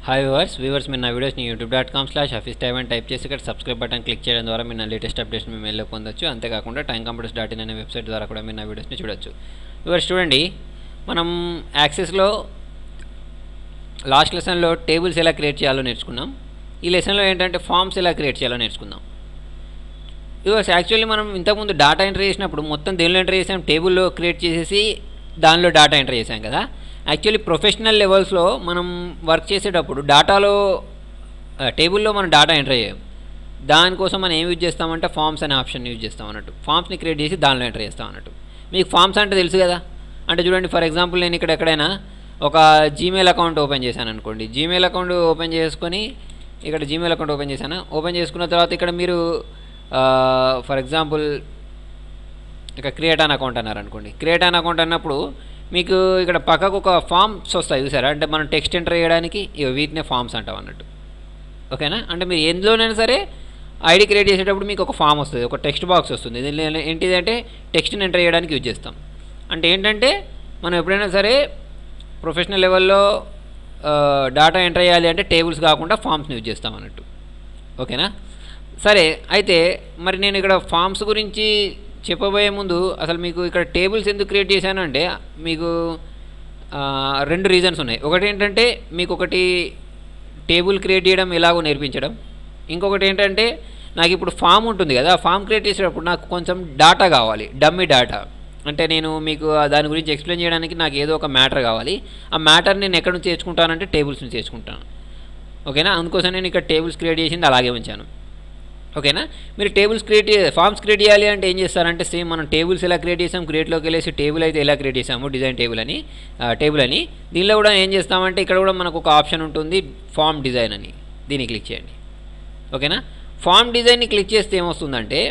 Hi viewers మీరు నా వీడియోస్ని youtube.com/office time అని టైప్ చేసి ఇక్కడ సబ్స్క్రైబ్ బటన్ క్లిక్ చేయడం ద్వారా మీరు నా లేటెస్ట్ అప్డేట్స్ మీ మెయిల్లో పొందొచ్చు. అంతేకాకుండా timecomputers.in అనే వెబ్సైట్ ద్వారా కూడా మీరు నా వీడియోస్ని చూడొచ్చు. వ్యూవర్స్ చూడండి, మనం యాక్సెస్లో లాస్ట్ లెసన్లో టేబుల్స్ ఎలా క్రియేట్ చేయాలో నేర్చుకున్నాం. ఈ లెసన్లో ఏంటంటే ఫామ్స్ ఎలా క్రియేట్ చేయాలో నేర్చుకుందాం. వ్యూవర్స్ యాక్చువల్లీ మనం ఇంతకుముందు డేటా ఎంట్రీ చేసినప్పుడు మొత్తం దేనిలో ఎంట్రీ చేసాం, టేబుల్లో క్రియేట్ చేసేసి దానిలో డేటా ఎంట్రీ చేసాం కదా. యాక్చువల్లీ ప్రొఫెషనల్ లెవెల్స్లో మనం వర్క్ చేసేటప్పుడు డేటాలో టేబుల్లో మనం డేటా ఎంటర్ చేయం. దానికోసం మనం ఏం యూజ్ చేస్తామంటే ఫామ్స్ అనే ఆప్షన్ యూజ్ చేస్తాం అన్నట్టు. ఫామ్స్ని క్రియేట్ చేసి దానిలో ఎంటర్ చేస్తాం అన్నట్టు. మీకు ఫామ్స్ అంటే తెలుసు కదా. అంటే చూడండి, ఫర్ ఎగ్జాంపుల్ నేను ఇక్కడ ఎక్కడైనా ఒక జీమెయిల్ అకౌంట్ ఓపెన్ చేశాను అనుకోండి. జీమెయిల్ అకౌంట్ ఓపెన్ చేసుకొని ఇక్కడ జీమెయిల్ అకౌంట్ ఓపెన్ చేశాను. ఓపెన్ చేసుకున్న తర్వాత ఇక్కడ మీరు ఫర్ ఎగ్జాంపుల్ ఇక క్రియేట్ అన్ అకౌంట్ అన్నారు అనుకోండి. క్రియేట్ అన్ అకౌంట్ అన్నప్పుడు మీకు ఇక్కడ పక్కకు ఒక ఫామ్స్ వస్తాయి చూసారా. అంటే మనం టెక్స్ట్ ఎంటర్ చేయడానికి వీటినే ఫామ్స్ అంటాం అన్నట్టు. ఓకేనా. అంటే మీరు ఎందులోనైనా సరే ఐడి క్రియేట్ చేసేటప్పుడు మీకు ఒక ఫామ్ వస్తుంది, ఒక టెక్స్ట్ బాక్స్ వస్తుంది. దీనిలో ఏంటిదంటే టెక్స్ట్ని ఎంటర్ చేయడానికి యూజ్ చేస్తాం. అంటే ఏంటంటే మనం ఎప్పుడైనా సరే ప్రొఫెషనల్ లెవెల్లో డేటా ఎంటర్ చేయాలి అంటే టేబుల్స్ కాకుండా ఫామ్స్ని యూజ్ చేస్తాం అన్నట్టు. ఓకేనా. సరే, అయితే మరి నేను ఇక్కడ ఫామ్స్ గురించి చెప్పబోయే ముందు అసలు మీకు ఇక్కడ టేబుల్స్ ఎందుకు క్రియేట్ చేశాను అంటే మీకు రెండు రీజన్స్ ఉన్నాయి. ఒకటి ఏంటంటే మీకు ఒకటి టేబుల్ క్రియేట్ చేయడం ఎలాగో నేర్పించడం. ఇంకొకటి ఏంటంటే నాకు ఇప్పుడు ఫామ్ ఉంటుంది కదా, ఫామ్ క్రియేట్ చేసేటప్పుడు నాకు కొంచెం డేటా కావాలి, డమ్మీ డేటా. అంటే నేను మీకు దాని గురించి ఎక్స్ప్లెయిన్ చేయడానికి నాకు ఏదో ఒక మ్యాటర్ కావాలి. ఆ మ్యాటర్ నేను ఎక్కడి నుంచి చేర్చుకుంటానంటే టేబుల్స్ నుంచి చేర్చుకుంటాను. ఓకేనా. అందుకోసం నేను ఇక్కడ టేబుల్స్ క్రియేట్ చేసింది అలాగే ఉంచాను. ఓకేనా. మీరు ఫామ్స్ క్రియేట్ చేయాలి అంటే ఏం చేస్తారంటే సేమ్ మనం టేబుల్స్ ఎలా క్రియేట్ చేసాం, క్రియేట్లోకి వెళ్ళేసి టేబుల్ అయితే ఎలా క్రియేట్ చేసాము, డిజైన్ టేబుల్ అని దీనిలో కూడా ఏం చేస్తామంటే ఇక్కడ కూడా మనకు ఒక ఆప్షన్ ఉంటుంది, ఫామ్ డిజైన్ అని. దీన్ని క్లిక్ చేయండి. ఓకేనా. ఫామ్ డిజైన్ని క్లిక్ చేస్తే ఏమొస్తుందంటే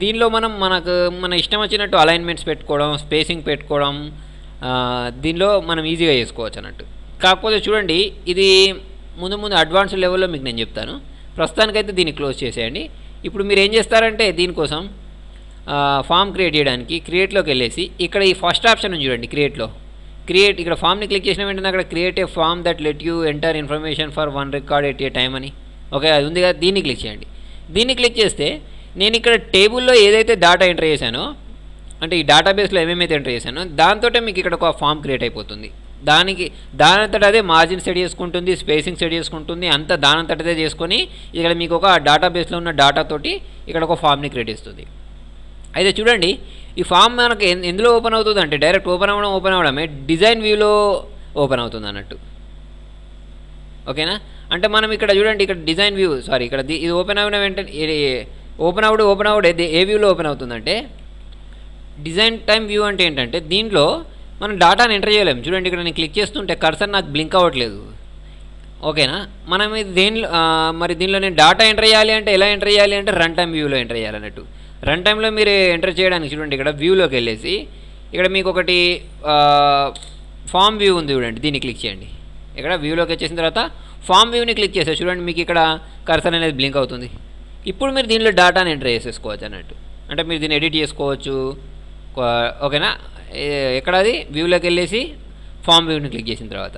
దీనిలో మన ఇష్టం వచ్చినట్టు అలైన్మెంట్స్ పెట్టుకోవడం, స్పేసింగ్ పెట్టుకోవడం దీనిలో మనం ఈజీగా చేసుకోవచ్చు అన్నట్టు. కాకపోతే చూడండి, ఇది ముందు అడ్వాన్స్డ్ లెవెల్లో మీకు నేను చెప్తాను. ప్రస్తుతానికైతే దీన్ని క్లోజ్ చేసేయండి. ఇప్పుడు మీరు ఏం చేస్తారంటే దీనికోసం ఫామ్ క్రియేట్ చేయడానికి క్రియేట్లోకి వెళ్ళేసి ఇక్కడ ఈ ఫస్ట్ ఆప్షన్ ఉంది చూడండి, క్రియేట్ ఇక్కడ ఫామ్ని క్లిక్ చేసిన వెంటనే అక్కడ create a form that let you enter information for 1 record at a time అని. ఓకే, అది ఉంది కదా. దీన్ని క్లిక్ చేయండి. దీన్ని క్లిక్ చేస్తే నేను ఇక్కడ టేబుల్లో ఏదైతే డేటా ఎంటర్ చేశానో, అంటే ఈ డేటాబేస్లో ఏమేమైతే ఎంటర్ చేశానో దాంతో మీకు ఇక్కడ ఒక ఫామ్ క్రియేట్ అయిపోతుంది. దానంతట అదే మార్జిన్ సెట్ చేసుకుంటుంది, స్పేసింగ్ సెట్ చేసుకుంటుంది, అంతా దానంతటదే చేసుకొని ఇక్కడ మీకు ఒక డేటాబేస్లో ఉన్న డేటాతోటి ఇక్కడ ఒక ఫామ్ని క్రియేట్ చేస్తుంది. అయితే చూడండి, ఈ ఫామ్ మనకు ఎందులో ఓపెన్ అవుతుంది అంటే డైరెక్ట్ ఓపెన్ అవ్వడమే డిజైన్ వ్యూలో ఓపెన్ అవుతుంది అన్నట్టు. ఓకేనా. అంటే మనం ఇక్కడ చూడండి, ఇక్కడ డిజైన్ వ్యూ ఇక్కడ ఇది ఓపెన్ అయిన వెంటనే ఓపెన్ అవుడు ఏ వ్యూలో ఓపెన్ అవుతుందంటే డిజైన్ టైం వ్యూ. అంటే ఏంటంటే దీంట్లో మనం డేటాను ఎంటర్ చేయలేము. చూడండి, ఇక్కడ నేను క్లిక్ చేస్తుంటే కర్సర్ నాకు బ్లింక్ అవ్వట్లేదు. ఓకేనా. మనం మరి దీనిలో నేను డేటా ఎంటర్ చేయాలి అంటే ఎలా ఎంటర్ చేయాలి అంటే రన్ టైం వ్యూలో ఎంటర్ చేయాలన్నట్టు. రన్ టైంలో మీరు ఎంటర్ చేయడానికి చూడండి, ఇక్కడ వ్యూలోకి వెళ్ళేసి ఇక్కడ మీకు ఒకటి ఫామ్ వ్యూ ఉంది చూడండి, దీన్ని క్లిక్ చేయండి. ఇక్కడ వ్యూలోకి వచ్చేసిన తర్వాత ఫామ్ వ్యూని క్లిక్ చేస్తే చూడండి మీకు ఇక్కడ కర్సర్ అనేది బ్లింక్ అవుతుంది. ఇప్పుడు మీరు దీనిలో డేటాను ఎంటర్ చేసేసుకోవచ్చు అన్నట్టు. అంటే మీరు దీన్ని ఎడిట్ చేసుకోవచ్చు. ఓకేనా. ఎక్కడ అది వ్యూలోకి వెళ్ళేసి ఫామ్ వ్యూని క్లిక్ చేసిన తర్వాత.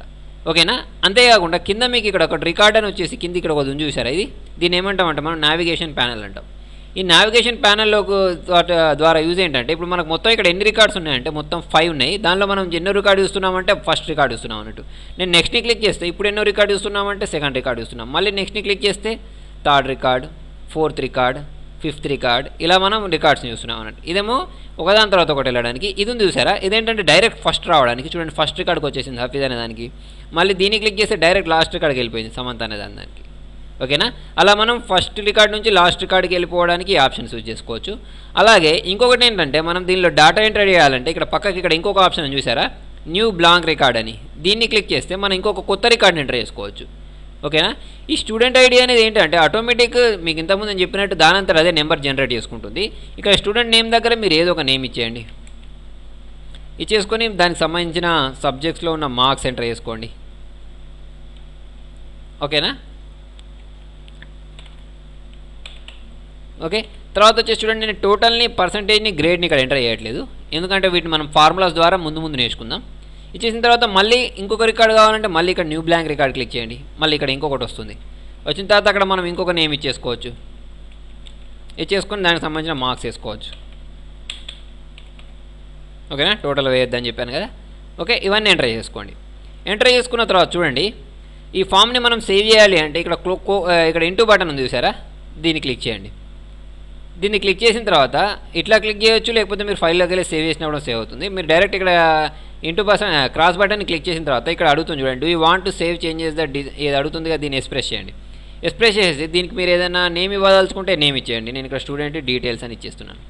ఓకేనా. అంతేకాకుండా కింద మీకు ఇక్కడ ఒక రికార్డ్ అని వచ్చేసి కింద ఇక్కడ ఒక ఉంది చూసారా, దీన్ని ఏమంటామంటే మనం నావిగేషన్ ప్యానల్ అంటాం. ఈ నావిగేషన్ ప్యానల్లో ద్వారా యూజ్ ఏంటంటే ఇప్పుడు మనకు మొత్తం ఇక్కడ ఎన్ని రికార్డ్స్ ఉన్నాయంటే మొత్తం 5 ఉన్నాయి. దానిలో మనం ఎన్నో రికార్డు చూస్తున్నామంటే ఫస్ట్ రికార్డు చూస్తున్నాం అన్నట్టు. నేను నెక్స్ట్ని క్లిక్ చేస్తే ఇప్పుడు ఎన్నో రికార్డు చూస్తున్నామంటే సెకండ్ రికార్డు చూస్తున్నాం. మళ్ళీ నెక్స్ట్ని క్లిక్ చేస్తే third record, fourth record, fifth record, ఇలా మనం రికార్డ్స్ని చూస్తున్నాం అన్నట్టు. ఇదేమో ఒకదాని తర్వాత ఒకటి వెళ్ళడానికి. ఇది ఉంది చూసారా, ఇదేంటంటే డైరెక్ట్ ఫస్ట్ రావడానికి. చూడండి, ఫస్ట్ రికార్డ్కి వచ్చేసింది హఫీజ్ అనే దానికి. మళ్ళీ దీన్ని క్లిక్ చేస్తే డైరెక్ట్ లాస్ట్ రికార్డ్కి వెళ్ళిపోయింది సమంత అనే దానికి. ఓకేనా. అలా మనం ఫస్ట్ రికార్డ్ నుంచి లాస్ట్ రికార్డ్కి వెళ్ళిపోవడానికి ఆప్షన్స్ యూజ్ చేసుకోవచ్చు. అలాగే ఇంకొకటి ఏంటంటే మనం దీనిలో డేటా ఎంటర్ చేయాలంటే ఇక్కడ పక్కకి ఇక్కడ ఇంకొక ఆప్షన్ చూసారా, న్యూ బ్లాంక్ రికార్డ్ అని. దీన్ని క్లిక్ చేస్తే మనం ఇంకొక కొత్త రికార్డ్ని ఎంటర్ చేసుకోవచ్చు. ఓకేనా. ఈ స్టూడెంట్ ఐడి అనేది ఏంటంటే ఆటోమేటిక్ మీకు ఇంతకుముందు నేను చెప్పినట్టు దానంతా అదే నెంబర్ జనరేట్ చేసుకుంటుంది. ఇక్కడ స్టూడెంట్ నేమ్ దగ్గర మీరు ఏదో ఒక నేమ్ ఇచ్చేయండి. ఇచ్చేసుకొని దానికి సంబంధించిన సబ్జెక్ట్స్లో ఉన్న మార్క్స్ ఎంటర్ చేసుకోండి. ఓకేనా. ఓకే, తర్వాత వచ్చేసి చూడండి, నేను టోటల్ని, పర్సంటేజ్ని, గ్రేడ్ని ఇక్కడ ఎంటర్ చేయట్లేదు. ఎందుకంటే వీటిని మనం ఫార్ములాస్ ద్వారా ముందు నేర్చుకుందాం. ఇచ్చేసిన తర్వాత మళ్ళీ ఇంకొక రికార్డ్ కావాలంటే మళ్ళీ ఇక్కడ న్యూ బ్లాంక్ రికార్డ్ క్లిక్ చేయండి. మళ్ళీ ఇక్కడ ఇంకొకటి వస్తుంది. వచ్చిన తర్వాత అక్కడ మనం ఇంకొక నేమ్ ఇచ్చేసుకోవచ్చు. ఇచ్చేసుకొని దానికి సంబంధించిన మార్క్స్ వేసుకోవచ్చు. ఓకేనా, టోటల్ వేయొద్దని చెప్పాను కదా. ఓకే, ఇవన్నీ ఎంటర్ చేసుకోండి. ఎంటర్ చేసుకున్న తర్వాత చూడండి, ఈ ఫామ్ని మనం సేవ్ చేయాలి అంటే ఇక్కడ ఇంటూ బటన్ ఉంది చూసారా, దీన్ని క్లిక్ చేయండి. దీన్ని క్లిక్ చేసిన తర్వాత ఇట్లా క్లిక్ చేయొచ్చు, లేకపోతే మీరు ఫైల్లోకి వెళ్ళి సేవ్ చేసినప్పుడు సేవ్ అవుతుంది. మీరు డైరెక్ట్ ఇక్కడ క్రాస్ బటన్ని క్లిక్ చేసిన తర్వాత ఇక్కడ అడుగుతుంది చూడండి, do you want to save changes ఇది అడుగుతుంది కదా, దీన్ని ఎక్స్ప్రెస్ చేయండి. ఎక్స్ప్రెస్ చేసి దీనికి మీరు ఏదైనా నేమ్ ఇవ్వదలుచుకుంటే నేమ్ ఇచ్చేయండి. నేను ఇక్కడ స్టూడెంట్ డీటెయిల్స్ అని ఇచ్చేస్తున్నాను.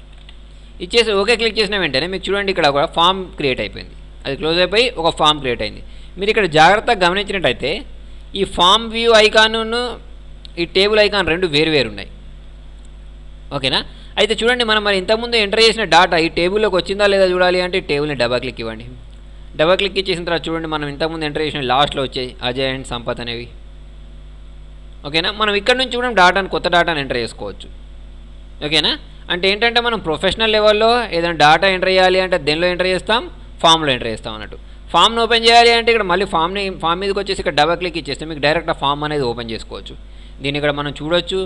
ఇచ్చేసి ఓకే క్లిక్ చేసిన వెంటనే మీకు చూడండి ఇక్కడ ఒక ఫామ్ క్రియేట్ అయిపోయింది. అది క్లోజ్ అయిపోయి ఒక ఫామ్ క్రియేట్ అయింది. మీరు ఇక్కడ జాగ్రత్తగా గమనించినట్టయితే ఈ ఫామ్ వ్యూ ఐకాన్ను ఈ టేబుల్ ఐకాన్ రెండు వేరు ఉన్నాయి. ఓకేనా, అయితే చూడండి మనం మరి ఇంతకుముందు ఎంటర్ చేసిన డాటా ఈ టేబుల్లోకి వచ్చిందా లేదా చూడాలి అంటే ఈ టేబుల్ని డబల్ క్లిక్ ఇవ్వండి. డబల్ క్లిక్ ఇచ్చేసిన తర్వాత చూడండి మనం ఇంతకుముందు ఎంటర్ చేసిన లాస్ట్లో వచ్చాయి అజయ్ అండ్ సంపత్ అనేవి. ఓకేనా, మనం ఇక్కడ నుంచి కూడా డాటాను కొత్త డాటాను ఎంటర్ చేసుకోవచ్చు. ఓకేనా, అంటే ఏంటంటే మనం ప్రొఫెషనల్ లెవెల్లో ఏదైనా డాటా ఎంటర్ చేయాలి అంటే దేనిలో ఎంటర్ చేస్తాం, ఫామ్లో ఎంటర్ చేస్తాం అన్నట్టు. ఫామ్ని ఓపెన్ చేయాలి అంటే ఇక్కడ మళ్ళీ ఫామ్ మీదకి వచ్చేసి ఇక్కడ డబల్ క్లిక్ ఇచ్చేస్తే మీకు డైరెక్ట్ ఆ ఫామ్ అనేది ఓపెన్ చేసుకోవచ్చు. దీన్ని ఇక్కడ మనం చూడొచ్చు,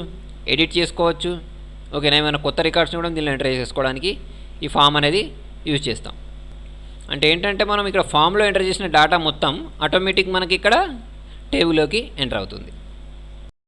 ఎడిట్ చేసుకోవచ్చు. ఓకేనా, ఏమైనా కొత్త రికార్డ్స్ కూడా దీనిలో ఎంటర్ చేసుకోవడానికి ఈ ఫామ్ అనేది యూజ్ చేస్తాం. అంటే ఏంటంటే మనం ఇక్కడ ఫామ్లో ఎంటర్ చేసిన డాటా మొత్తం ఆటోమేటిక్ మనకి ఇక్కడ టేబుల్లోకి ఎంటర్ అవుతుంది.